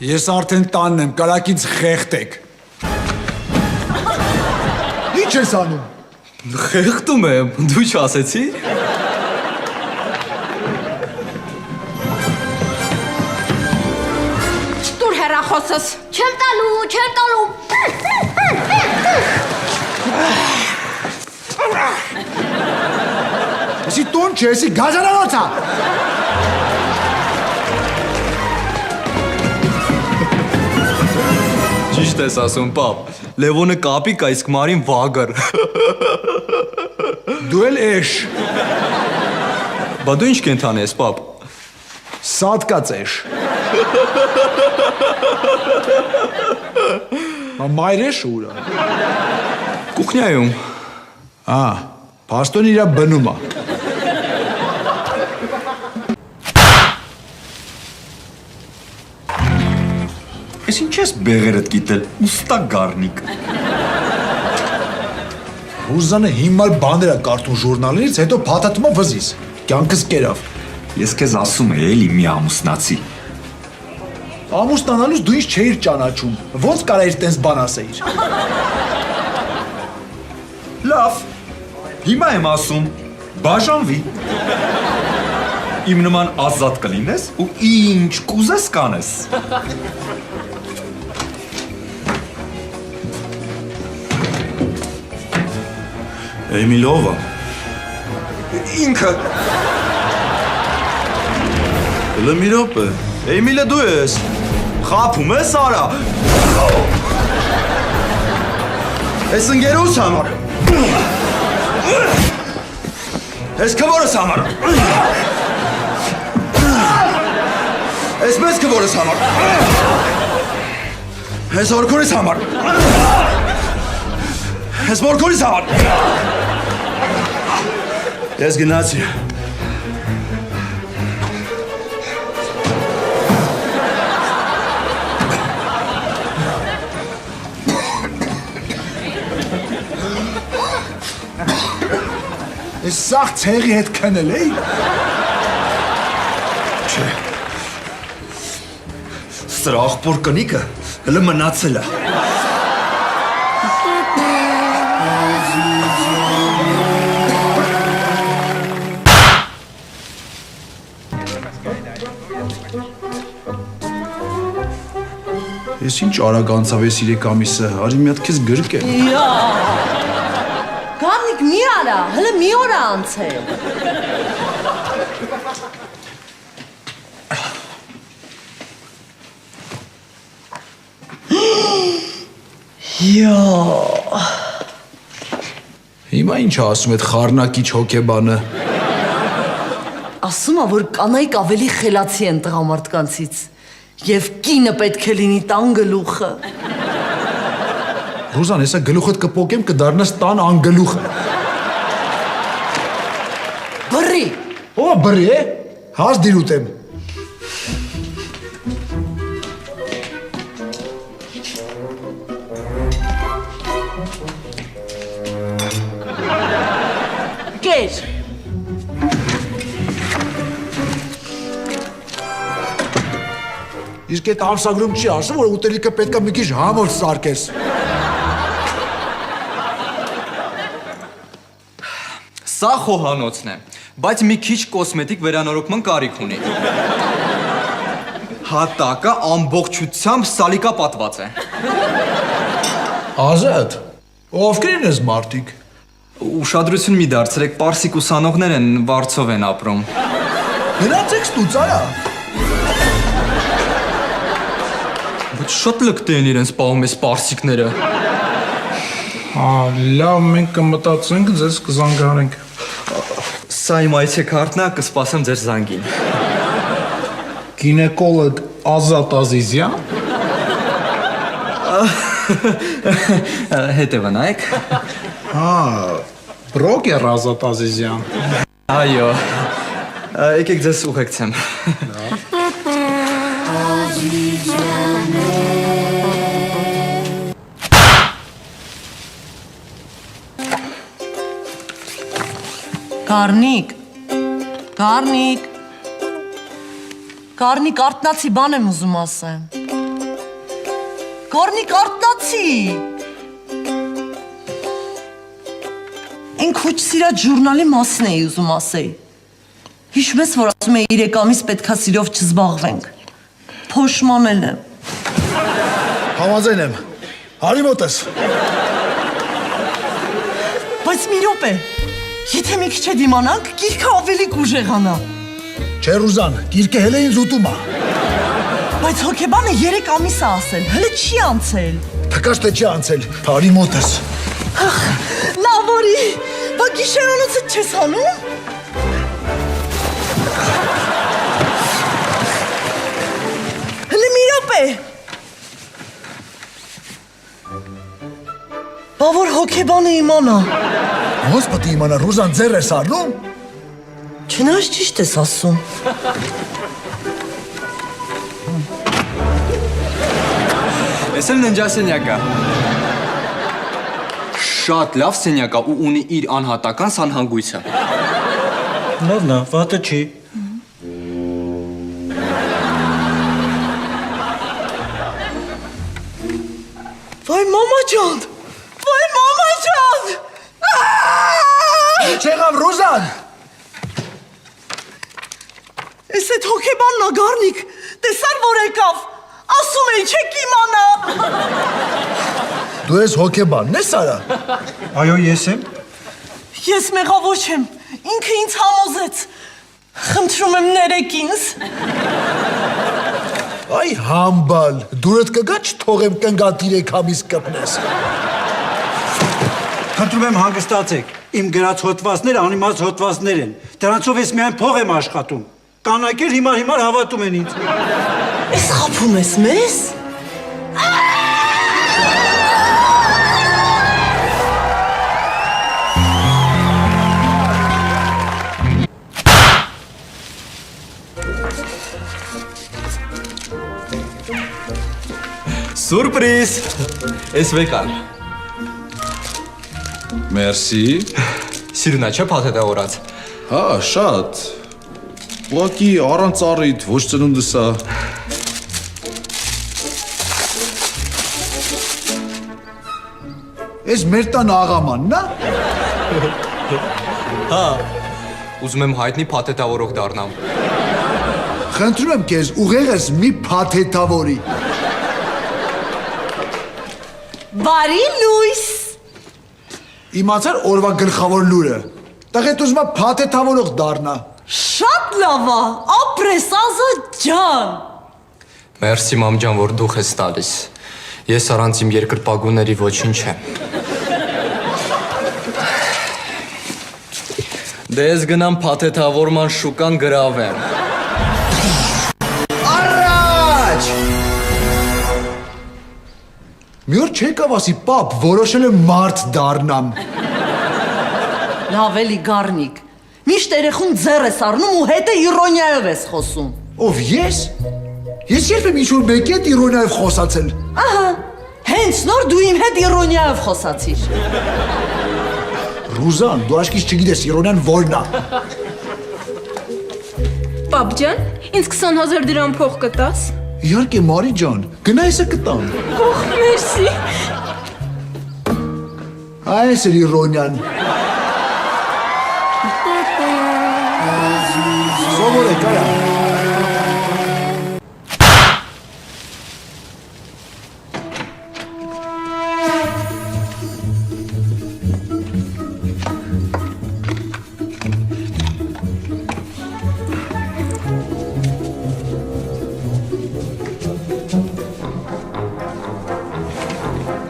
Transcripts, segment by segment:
Ես արդեն տանն եմ, կարակից խեղտեք։ Ինչ ես անում։ Խեղտում եմ, դու չասեցի։ Տուր հեռախոսս։ Չեմ տալու, չեմ տալու։ Եսի տուն չէ, եսի գազարանոց է։ Ճիշտ ես ասում, պապ, Լևոնը կապիկ, իսկ Մարին վագր։ Դու էլ էշ։ Բա դու ինչ կենթան ես, պապ։ Սատկած էշ։ Մայր էշ ուրա։ Կուխնյայում։ Պաստոն իրա բնում է։ Ես ինչ ես բեղերդ գիտել, ուստա գարնիկ։ Ռուզանը հիմար բաներ է կարդում ժուրնալներից, հետո փաթաթում է վզիս։ Կյանքս կերավ։ Ես քեզ ասում եմ, էլի մի ամուսնացի։ Ամուսնանալուց դու ինձ չէիր ճանաչում։ Ոնց կարայիր տենց բան ասեիր։ Լավ, հիմա եմ ասում, բաժանվի։ Իմ նման ազատ կլինես ու ինչ կուզես կանես։ Էմիլովա։ Ինքը։ Լը մի րոպե։ Էմիլը դու ես։ Խափում ես արա։ Ես ընկերոս համար։ Ես քվորս համար։ Ես մեծ քվորս համար։ Ես օրքորիս համար։ Ես մորքորիս համար։ Ես գնացի։ Ես սաղ ցեղի հետ քնել էի։ Չէ։ Սրա աղբոր կնիկը հլը մնացել է։ Ես ինչ արագ անցավ ես 3 ամիսը, արի մի հատ քեզ գրկեմ։ Գանիկ մի արա, հլը մի օր է անցել։ Հիմա ինչ ասում այդ խառնակիչ հոգեբանը։ Ասում է, որ կանայք ավելի խելացի են տղամարդկանցից և կինը պետք է լինի տան գլուխը։ Ռուզան, հեսա գլուխդ կպոկեմ կդառնաս տան անգլուխը։ Բռի։ Ո՞վ բռի է։ Հաց դիր ուտեմ։ Կեր։ Իսկ այդ ամսագրում չի ասում, որ ուտելիքը պետք է մի քիչ համով սարքես։ Սա խոհանոցն է, բայց մի քիչ կոսմետիկ վերանորոգման կարիք ունի։ Հատակը ամբողջությամբ սալիկա պատված է։ Ազատ, ովքեր են ես մարդիկ։ Ուշադրություն մի դարձրեք, պարսիկ ուսանողներ են, վարձով են ապրում։ Գնացեք ստուծարա։ Բայց շատ լկտի են իրենց պահում ես պարսիկները։ Լավ, մենք կմտածենք, ձեզ կզանգահարենք։ Սա իմ այցեքարտն է, կսպասեմ ձեր զանգին։ Գինեկոլոգ Ազատ Ազիզյան։ Հետևը նայեք։ Բրոգեր Ազատ Ազիզյան։ Այո, եկեք ձեզ ուղեկցեմ։ Գառնիկ։ Գառնիկ։ Գառնիկ արտնացի բան եմ ուզում ասեմ։ Գառնիկ արտնացի։ Այն քոչ սիրած ժուրնալի մասն էի ուզում ասեի։ Հիշում ես, որ ասում էի 3 ամիս պետքա սիրով չզբաղվենք։ Փոշմանել եմ։ Համաձայն եմ։ Արի մոտես։ Բայց մի րոպե, եթե մի քիչ դիմանանք, գիրքը ավելի կուժեղանա։ Չէ Ռուզան, գիրքը հենց ինձ ուտում է։ Բայց հոկեբանը 3 ամիս է ասել, հələ չի անցել։ Թքած թե չի անցել։ Արի մոտես։ Լավ որի, բա գիշերանոցը չես անում։ Հələ մի րոպե։ Բա որ հոկեբանը իմանա։ Ոնց պետք է իմանա Ռուզան ձեռ ես առնում։ Չնայած ճիշտ ես ասում։ Էս էլ ննջասենյակը։ Շատ լավ սենյակ է ու ունի իր անհատական սանհանգույցը։ Լավն է, վատը չի։ Վայ մամա ջան։ Վայ մամա ջան։ Չեղավ Ռուզան։ Էս այդ հոկեբանն է Գառնիկ, տեսար որ եկավ, ասում էի չեք իմանա։ Դու ես հոկեբանն ես արա։ Այո, ես եմ։ Ես մեղավոր չեմ, ինքը ինձ համոզեց, խնդրում եմ ներեք ինձ։ Այ համբալ, դուրդ կգա չթողեմ կնգա 3 ամիս կպնես։ Խնդրում եմ հանգստացեք։ Իմ գրած հոդվածները անիմաց հոդվածներ են։ Դրանցով ես միայն փող եմ աշխատում։ Կանայքեր հիմար հավատում են ինձ։ Էս խափում ես մեզ։ Սուրպրիզ։ Էս վեկան։ Մերսի։ Սիրունա չէ փաթեթը օրած։ Հա, շատ։ Ուղղակի առանց առիթ ոչ ծնունդս է։ Ես մեր տան աղամանն է։ Հա։ Ուզում եմ հայտնի փաթեթավորող դառնամ։ Խնդրում եմ քեզ, ուղեղ ես մի փաթեթավորի։ Բարի լույս։ Իմացար օրվա գլխավոր լուրը։ Տղետ ուզում է փաթեթավորող դառնա։ Շատ լավ է, ապրես Ազատ ջան։ Մերսի մամ ջան, որ դուխ ես տալիս։ Ես առանց իմ երկրպագուների ոչինչ եմ։ Դե ես գնամ փաթեթավորման շուկան գրավեմ։ Առաջ։ Մի օր չեկավ ասի, պապ, որոշել եմ մարդ դառնամ։ Լավ էլի Գառնիկ, միշտ երեխուն ձեռ ես առնում ու հետը իրոնիայով ես խոսում։ Ով ես։ Ես երբ եմ ինչ-որ մեկի հետ իրոնիայով խոսացել։ Ահա, հենց նոր դու իմ հետ իրոնիայով խոսացիր։ Ռուզան, դու աշկից չգիտես իրոնիան որն է։ Պապ ջան, ինձ 20,000 դրամ փող կտաս։ Իհարկե Մարի ջան, գնա եսը կտամ։ Օհ, մերսի։ Այս էր իրոնիան։ Սովորեք արա։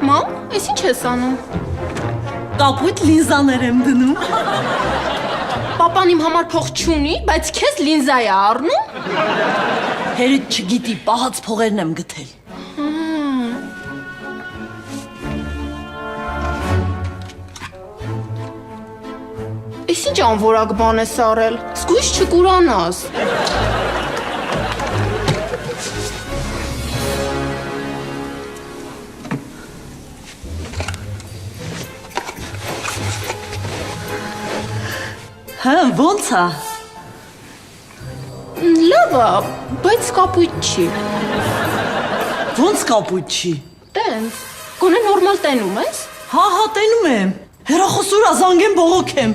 Մամ, ես ինչ ես անում։ Կապույտ լինզաներ եմ դնում։ Պապան իմ համար փող չունի, բայց քեզ լինզա է առնում։ Հերիդ չգիտի, պահած փողերն եմ գտել։ Ես ինչ անվորակ բան ես արել։ Զգույշ չկուրանաս։ Հա, ո՞նց է։ Լավ է, բայց կապույտ չի։ Ո՞նց կապույտ չի։ Տենց, գոնե նորմալ տենում ես։ Հա, տենում եմ։ Հեռախոսուրա զանգեմ բողոքեմ։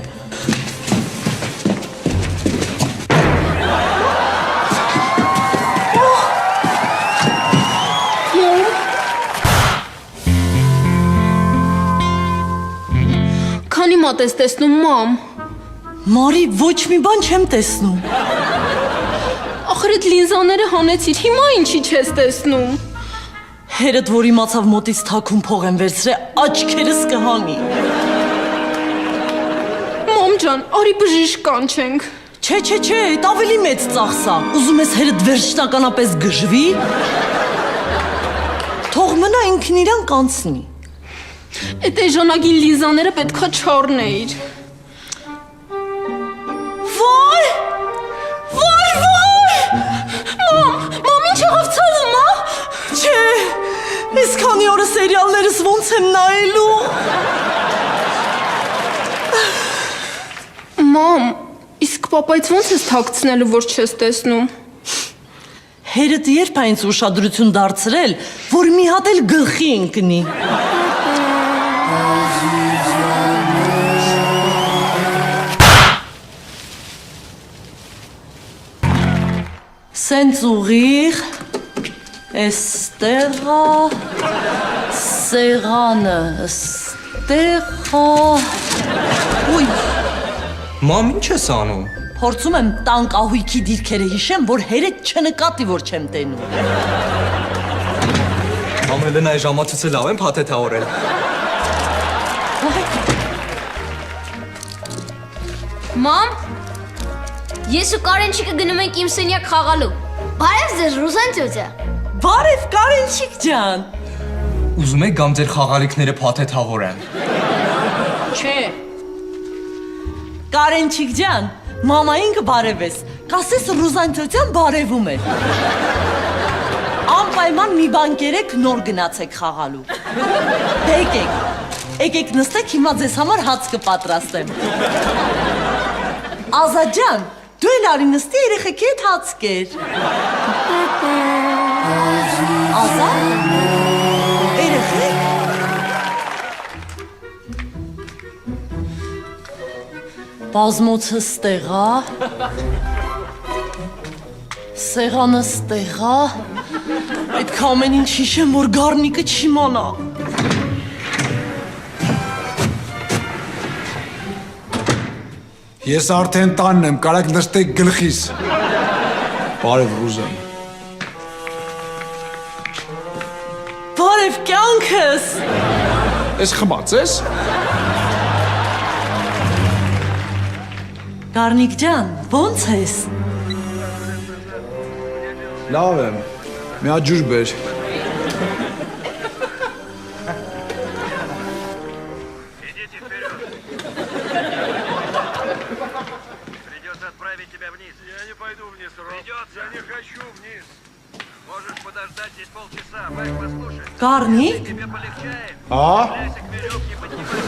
Քանի մատ ես տեսնում, մամ։ Մարի, ոչ մի բան չեմ տեսնում։ Ախր այդ լինզաները հանեցիր, հիմա ինչի չես տեսնում։ Հերդ, որ իմացավ մոտից թաքուն փող եմ վերցրել, աչքերս կհանի։ Մամ ջան, արի բժիշկ կանչենք։ Չէ, այդ ավելի մեծ ծախս է։ Ուզում ես հերդ վերջնականապես գժվի։ Թող մնա ինքն իրան կանցնի։ Այդ էժանագին լինզաները պետքա չառնեիր։ Վայ։ Մամ, ինչ եղավ ցավում, հա։ Չէ, ես քանի օրը սերիալներս ոնց եմ նայելու։ Մամ, իսկ պապայից ոնց ես թաքցնելու, որ չես տեսնում։ Հերդ երբ է ինձ ուշադրություն դարձրել, որ մի հատ էլ գլխի ընկնի։ Սենց ուղիղ, էստեղա, սեղանը, ստեղա, ուй, Մամ, ինչ ես անում։ փորձում եմ տանկահույքի դիրքերը հիշեմ, որ հերեկ չնկատի, որ չեմ տենում։ Ամելենայի ժամացույցը լավ եմ փաթեթավորել։ Մամ, ես ու Կարենչիկը գնում ենք իմ սենյակ խաղալու։ Բարև ձեզ, Ռուզան տյոթя։ Բարև, Կարենչիկ ջան։ Ուզում եք գամ ձեր խաղալիքները փաթեթավորեմ։ Չէ։ Կարենչիկ ջան, մամային կբարևես, կասես Ռուզան տյոթյան բարևում է։ Անպայման մի բան կերեք, նոր գնացեք խաղալու։ Դե եկեք նստեք, հիմա ձեզ համար հաց կպատրաստեմ։ Ազատ ջան, դու էլ արի նստի երեխեքի հետ հաց կեր։ Ազատ, երեխեք։ Բազմոցը ստեղա, սեղանը ստեղա, այդ ամեն ինչ հիշեմ, որ գառնիկը չիմանա։ Ես արդեն տանն եմ, կարաք նստեք գլխիս։ Բարև Ռուզան։ Բարև կյանքս։ Ես խմած ես։ Գառնիկ ջան, ո՞նց ես։ Լավ եմ, մի հատ ջուր բեր։ Придется отправить тебя вниз. Я не пойду вниз, Ром. Придется. Я не хочу вниз. Можешь подождать здесь полчаса. Майк, послушай. Գառնիկ։ Тебе полегчает. Ա, Плясик веревки поднимай.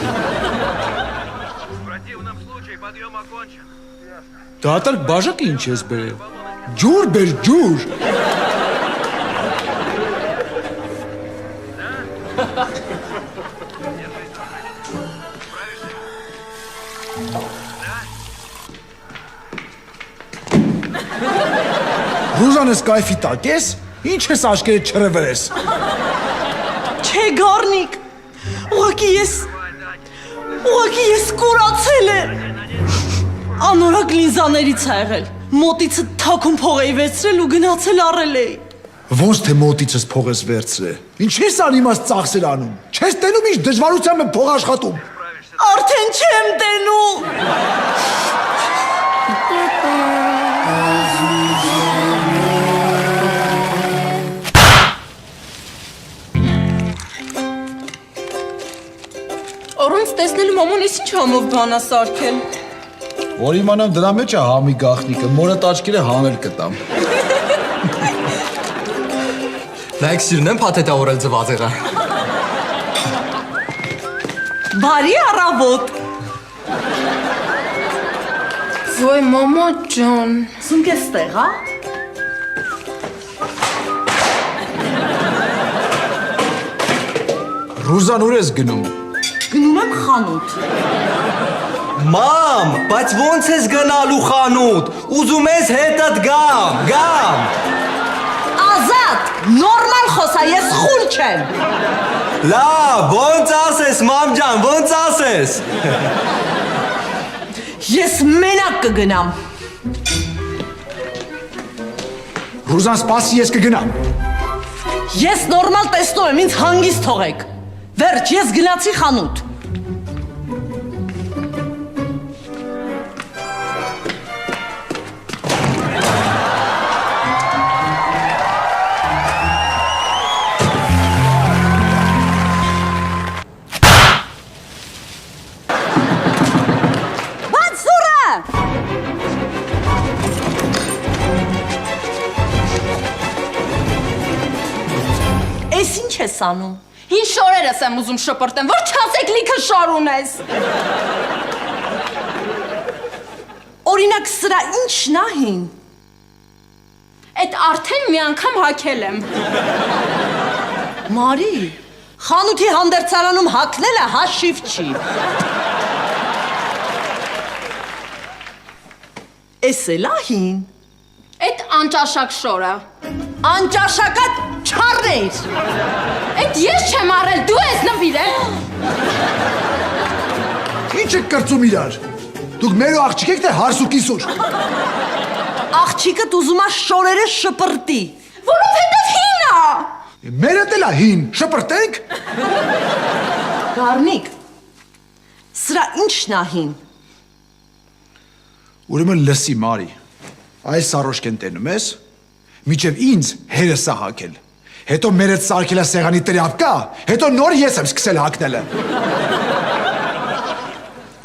В противном случае подъем окончен. դատարկ բաժակը ինչ ես բերել։ Ջուր բեր, ջուր։ Ռուզանես կայֆի տակ ես, ինչ ես աշկերը չրվել ես։ Չէ գառնիկ, ուղղակի ես կուրացել եմ։ Անորակ լինզաներից ա եղել, մոտիցը թաքուն փող էի վերցրել ու գնացել առել էի։ Ոնց թե մոտիցս փող ես վերցրել։ Ինչ ես անիմաց ծախսեր անում։ Չես տենում ինչ դժվարությամբ եմ փող աշխատում։ Արդեն չեմ տենում։ Առանց տեսնելու մաման ես ինչ համով բանա սարքել։ Որ իմանամ դրա մեջ է համի գախնիկը, մորդ աչքերը հանել կտամ։ Նայեք սիրուն եմ փաթեթավորել ձվածեղը։ Բարի առավոտ։ Ոյ մամա ջան։ Սունկ էստեղ, հա։ Ռուզան ուր ես գնում։ Գնում եմ խանութ։ Մամ, բայց ոնց ես գնալու խանութ։ Ուզում ես հետդ գամ։ Ազատ, նորմալ խոսա, ես խուլ չեմ։ Լավ, ոնց ասես, մամ ջան, ոնց ասես։ Ես մենակ կգնամ։ Ռուզան սպասի, ես կգնամ։ Ես նորմալ տեսնում եմ, ինձ հանգիստ թողեք։ Վերջ, ես գնացի խանութ։ Էս ինչ ես անում։ Հին շորերս եմ ուզում շպրտեմ, որ չասեք լիքը շոր ունես։ Օրինակ սրա ինչն ա հին։ Այդ արդեն մի անգամ հագել եմ։ Մարի, խանութի հանդերձարանում հագնելը հաշիվ չի։ Էս էլ ա հին։ Այդ անճաշակ շորը։ Անճաշակա չառներ։ Այդ ես չեմ առել, դու ես նվիրել։ Ինչ եք կրծում իրար։ Դուք մեր աղջիկ եք թե հարս ու կիսուր։ Աղջիկդ ուզում ա շորերը շպրտի։ Որովհետև հին ա։ Մերը դելա հին, շպրտենք։ Գառնիկ, սրա ինչն ա հին։ Ուրեմն լսի Մարի, այս սարոշկեն տենում ես, միջև ինձ հերս է հակել, հետո մերդ սարքելա սեղանի տրյապկա, հետո նոր ես եմ սկսել հակնելը։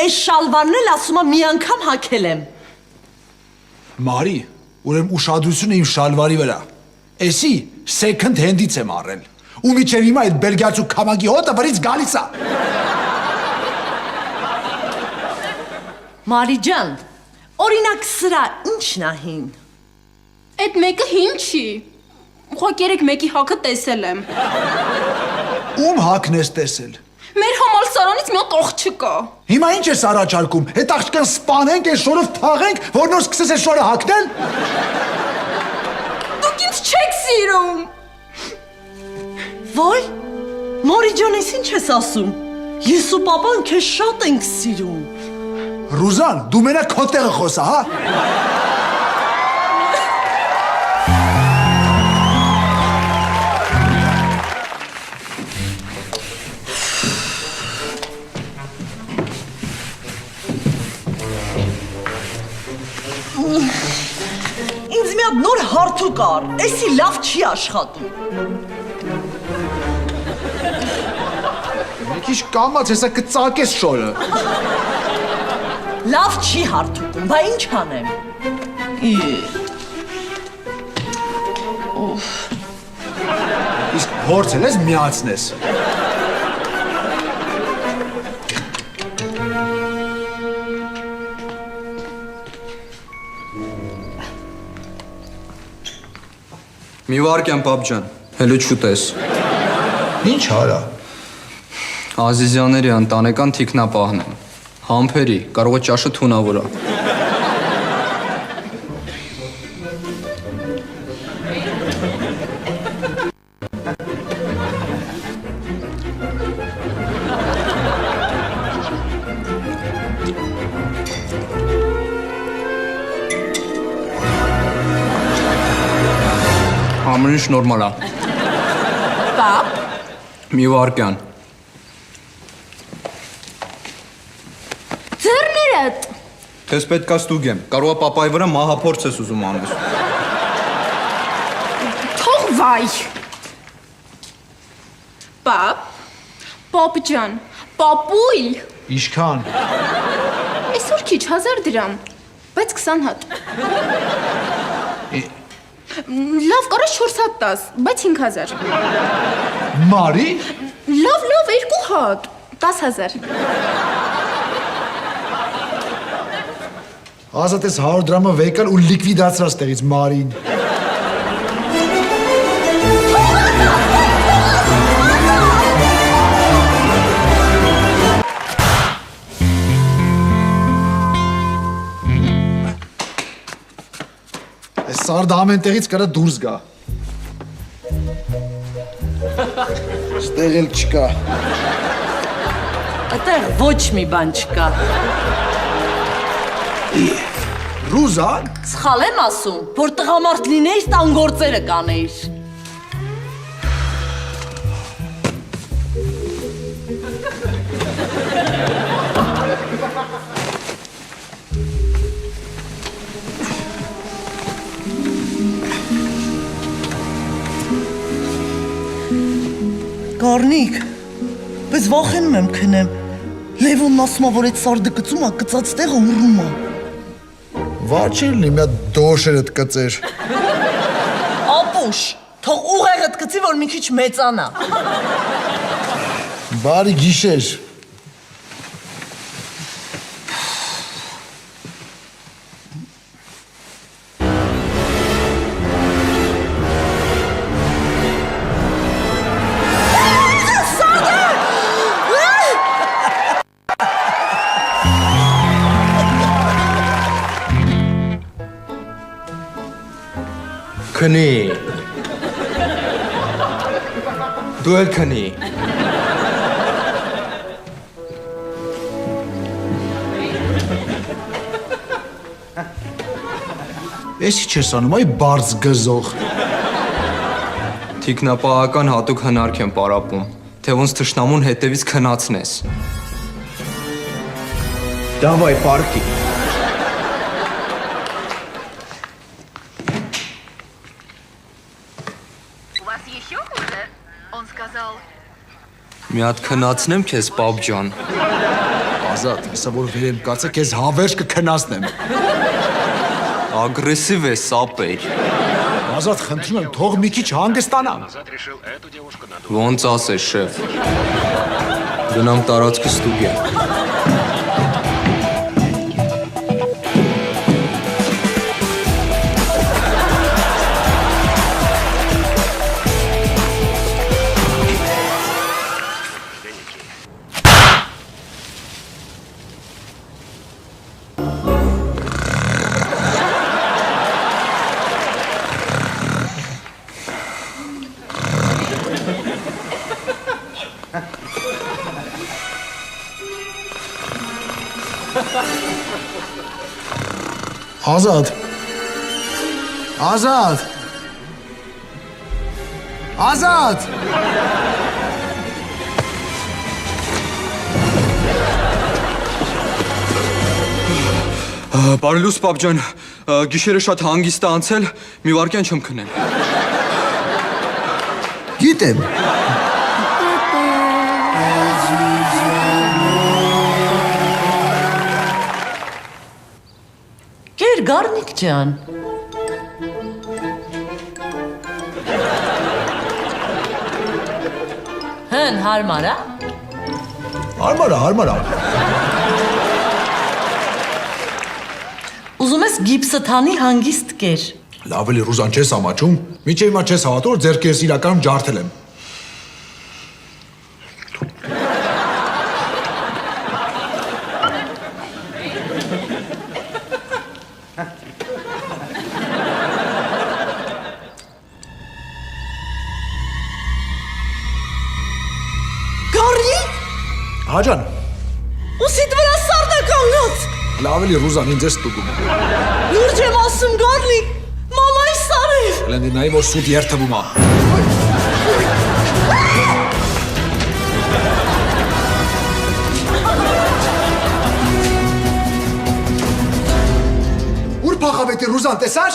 Այս շալվարն էլ ասում ա մի անգամ հակել եմ։ Մարի, ուրեմն ուշադրությունը իմ շալվարի վրա, էսի second hand-ից եմ առել, ու միջև հիմա այդ բելգիացու կամագի հոտը վրից գալիս է։ Մարի ջան, օրինակ սրա ինչն ա հին։ Այդ մեկը հին չի։ Ուղղակի երեք մեկի հակը տեսել եմ։ Ում հակն ես տեսել։ Մեր համալսարանից մի հատ աղջիկ կա։ Հիմա ինչ ես առաջարկում, այդ աղջկան սպանենք, այս շորով թաղենք, որ նոր սկսես այս շորը հակնել։ Դուք ինձ չեք սիրում։ Ոյ, Մարի ջան, ես ինչ ես ասում։ Ես ու պապան քեզ շատ ենք սիրում։ Ռուզան, դու մենակ քո տեղը խոսա, հա։ Ինձ մի հատ նոր հարթուկ կար, էսի լավ չի աշխատում։ Մի քիչ կամաց, հեսա կծակես շորը։ Լավ չի հարթուկում, բա ինչ անեմ։ Իսկ փորձել ես միացնես։ Մի վարկյան պապ ջան, հելը չուտես։ Ինչ արա։ Ազիզյանների ընտանեկան թիկնապահն եմ։ Համբերի, կարող է ճաշը թունավորա։ Ամեն ինչ նորմալ է։ Պապ, Մի վարկյան։ ձեռներդ։ Քեզ պետքա ստուգեմ։ Կարող է պապայի վրա մահափորձ ես ուզում անես։ Թող վայ։ Պապ, պապ ջան, պապույլ։ Ինչքան։ Այսօր քիչ 1000 դրամ, բայց 20 հատ։ Լավ, կարաս 4 հատ տաս, բայց 5000։ Մարի։ Լավ, 2 հատ, 10000։ Ազատ ես 100 դրամը վեկալ ու լիկվիդացրած տեղից Մարին։ Այս սարդը ամեն տեղից կարա դուրս գա։ Ստեղ էլ չկա։ Այդտեղ ոչ մի բան չկա։ Ռուզան, Սխալ եմ ասում, որ տղամարդ լինեիր, տան գործերը կանեիր։ Գառնիկ, բայց վախենում եմ քնեմ։ Լևոնն ասում է, որ այդ սարդը կծում է, կծած տեղը ուռում է։ վաչել լի մի հատ դոշերդ կծեր։ Ապուշ, թող ուղեղդ կծի, որ մի քիչ մեծանա։ Բարի գիշեր։ Քնի։ Դու էլ քնի։ Էսի չես անում, այ բարձ գզող։ Թիկնապահական հատուկ հնարք եմ պարապում, թե ոնց թշնամուն հետևից քնացնես։ Դավայ պարկի։ У вас еще хуже? Он сказал... Մի հատ քնացնեմ քեզ, պապ ջան։ Ազատ, հեսա որ վեր եմ կացա, կեզ հավերժ կքնացնեմ։ Ագրեսիվ է, սապեր։ Ազատ, խնդրում եմ, թող մի քիչ հանգստանամ։ Ոնց ասես, շեֆ։ Գնամ տարածքը ստուգեմ։ Ազատ։ Ազատ։ Ազատ։ Բարելուս, պապ ջան, գիշերը շատ հանգիստ է անցել, մի վարկյան չեմ քնել։ Գիտեմ։ Կեր Գառնիկ ջան։ Հեն հարմար է։ Հարմար է։ Ուզում ես գիպսը թանի հանգիստ կեր։ Լավ էլի Ռուզան չես ամաչում, միջև հիմա չես հավատում, որ ձեռքերս իրականում ջարդել եմ։ Գառնիկ, Հաջան, ուսիդ վրա սարդը կանգնած։ լավ էլի Ռուզան ինձ ես ստուգում։ Լուրջ եմ ասում Գառնիկ, մամայի սարեր։ Լենդի նայի որ սուտ երթվում է։ Ուր փախավետի Ռուզան տեսար։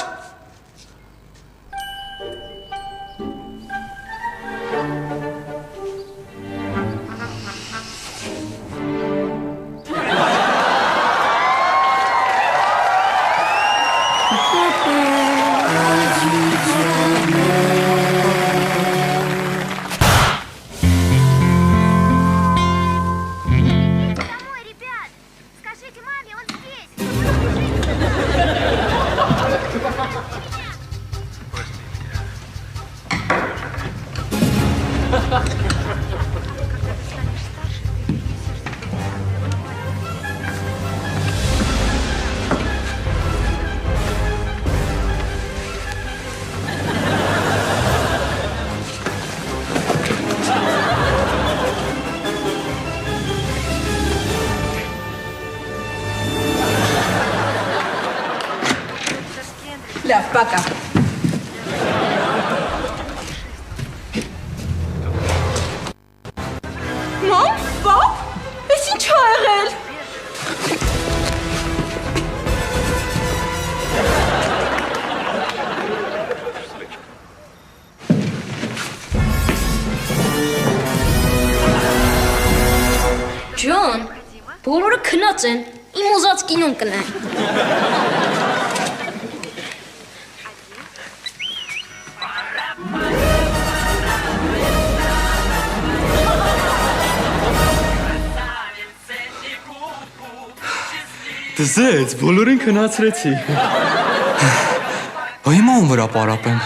Домой, ребят! Скажите маме, он здесь! Լավ, պակա։ Մամ, պապ, ես ինչ ա եղել։ Ջոն, բոլորը քնած են, իմ ուզած կինոն կնայ։ Դզեց, բոլորին քնացրեցի։ Հիմա ում վրա պարապեմ։